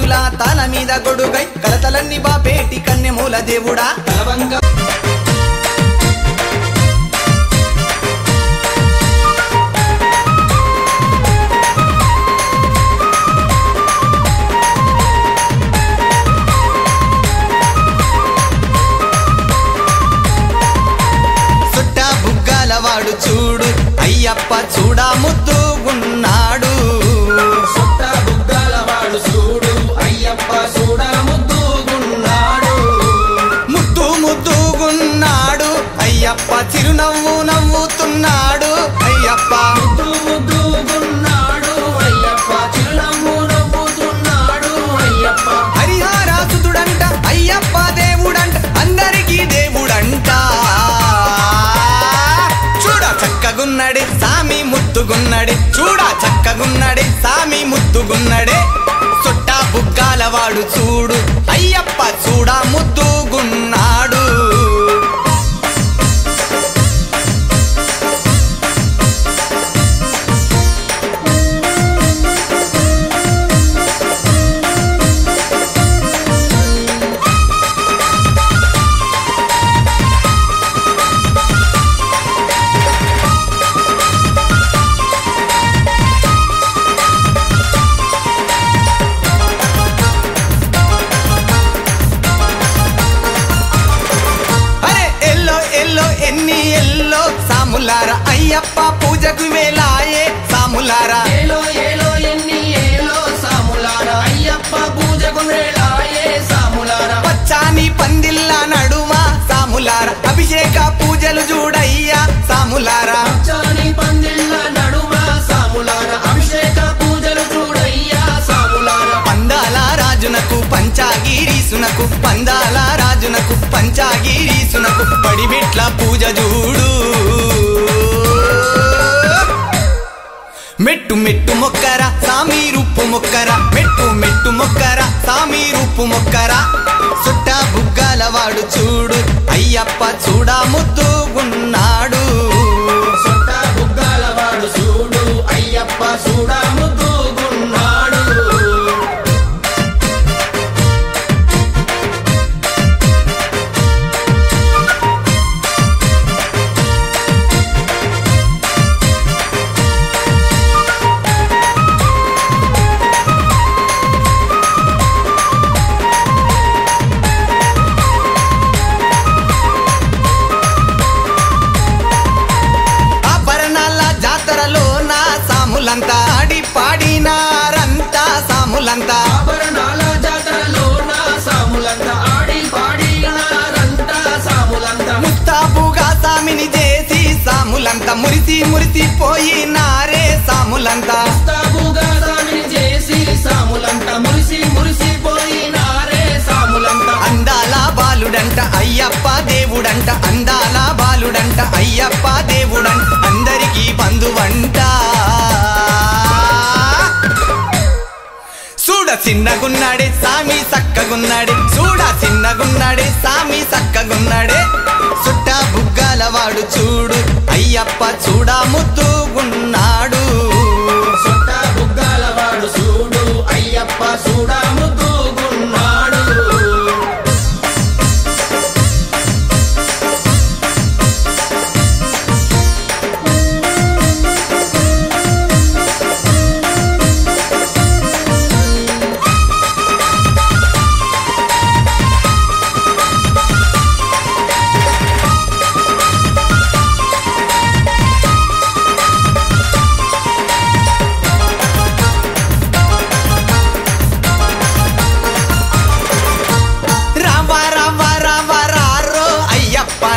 భక్తుల తల మీద గొడుగై కలతలన్నీ బాపేటి కన్నెమూల దేవుడా తలవంగ వాడు చూడు అయ్యప్ప చూడా ముద్దుగున్నాడు సుట్ట బుగ్గల వాడు చూడు అయ్యప్ప చూడా ముద్దుగున్నాడు ముద్దు ముద్దుగున్నాడు అయ్యప్ప చిరునవ్వు నవ్వుతున్నాడు అయ్యప్ప ముద్దు ముద్దుగున్నాడు అయ్యప్ప చిరునవ్వు నవ్వుతున్నాడు అయ్యప్ప హరిహరాసుతుడంట అయ్యప్ప దేవుడంట అందరికీ దేవుడంట చక్కగున్నడే సామి ముద్దుగున్నడే చూడా చక్కగున్నడే సామి ముద్దుగున్నడే సుట్టా బుగ్గాల వాడు చూడు అయ్యప్ప చూడా ముద్దుగున్నాడు సాములారా అయ్యప్ప పూజకు వేలాయే సాములారా ఏలో ఏలో ఎన్ని ఏలో సాములారా అయ్యప్ప పూజకు వేలాయే సాములారా పచ్చాని పందిళ్ళ నడుమ సాములారా అభిషేక పూజలు చూడయ్యా సాములారా పచ్చాని పందిళ్ళ నడుమ సాములారా అభిషేక పూజలు చూడయ్యా సాములారా పందాల రాజునకు పంచాగిరీసునకు పందాల రాజునకు పంచాగిరీసునకు పడిబిట్ల పూజ చూడు మెట్టు మెట్టు మొక్కరా సామి రూపు మొక్కరా మెట్టు మెట్టు మొక్కరా సామి రూపు మొక్కరా సుట్టా బుగ్గాల వాడు చూడు అయ్యప్ప చూడా ముద్దుగున్నాడు సుట్ట బుగ్గల వాడు చూడు అయ్యప్ప చూడా ముద్దుగున్నాడు సాములంతా ఆడి పాడినారంతా సాములంతా ఆభరణాల జాతరలో నా సాములంతా ఆడి పాడినారంతా సాములంతా ముస్తాబుగా సామిని చేసి సాములంతా మురిసి మురిసిపోయినారే సాములంతా ముస్తాబుగా సామిని చేసి సాములంతా మురిసి మురిసిపోయినారే సాములంతా అందాల బాలుడంట అయ్యప్ప దేవుడంట అందాల బాలుడంట అయ్యప్ప దేవుడంట అందరికీ బంధువంట చూడ చిన్నగున్నాడే సామి సక్కగున్నాడే చూడ చిన్నగున్నాడే సామి సక్కగున్నాడే సుట్టా బుగ్గాల వాడు చూడు అయ్యప్ప చూడా ముద్దుగున్నాడు సుట్ట బుగ్గల వాడు చూడు అయ్యప్ప చూడా ముద్దుగున్నాడు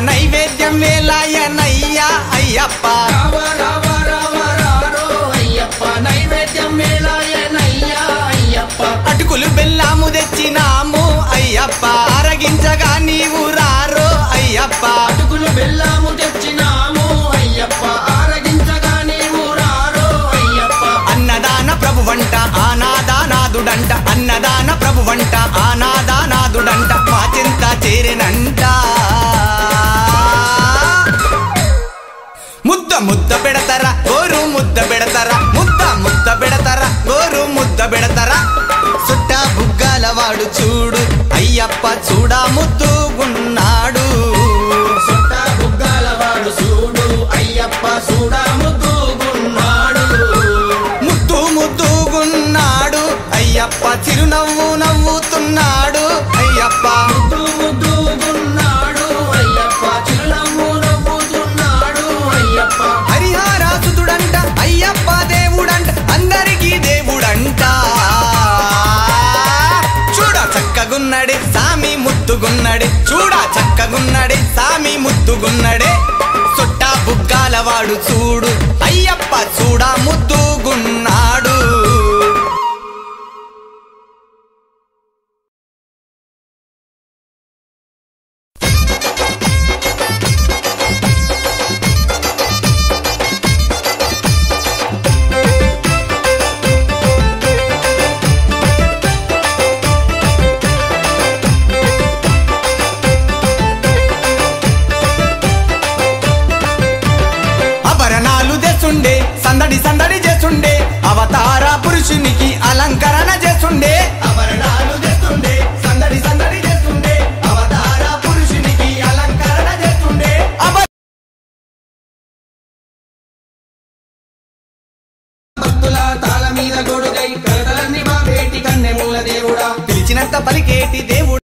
నైవేద్యం వేలాయనయ్యా అయ్యప్ప రావ రావ రావ రారో అయ్యప్ప నైవేద్యం వేలాయనయ్యా అయ్యప్ప అటుకులు బెల్లము తెచ్చినాము అయ్యప్ప అరగించగా నీవు రారో అయ్యప్ప అటుకులు బెల్లము తెచ్చినాము అయ్యప్ప ఆరగించగా నీవు రారో అయ్యప్ప అన్నదాన ప్రభువంట ఆనాదానాదుడంట అన్నదాన ప్రభువంట ఆనాదానాదుడంట మా చింత చేరెనంట ముద్ద ముద్ద పెడతారా గోరు ముద్ద పెడతారా ముద్ద ముద్ద పెడతారా గోరు ముద్ద పెడతారా సుట్టా బుగ్గ వాడు చూడు అయ్యప్ప చూడా ముద్దుగున్నాడు సుట్ట బుగ్గల వాడు చూడు అయ్యప్ప చూడా ముద్దుగున్నాడు ముద్దు ముద్దుగున్నాడు అయ్యప్ప చిరునవ్వు నవ్వుతున్నాడు అయ్యప్ప ముద్దు ముద్దుగున్నాడు అయ్యప్ప చిరునవ్వు నవ్వుతున్నాడు అయ్యప్ప హరిహరాసుతుడంట అయ్యప్ప దేవుడంట అందరికీ దేవుడంట చూడా చక్కగున్నడే సామి ముద్దుగున్నడే చూడా చక్కగున్నడే సామి ముద్దుగున్నడే సుట్టా బుగ్గాల వాడు చూడు అయ్యప్ప చూడా ముద్దుగున్నాడు సందడి సందడి చేస్తుండే అవతార పురుషునికి అలంకరణ చేస్తుండే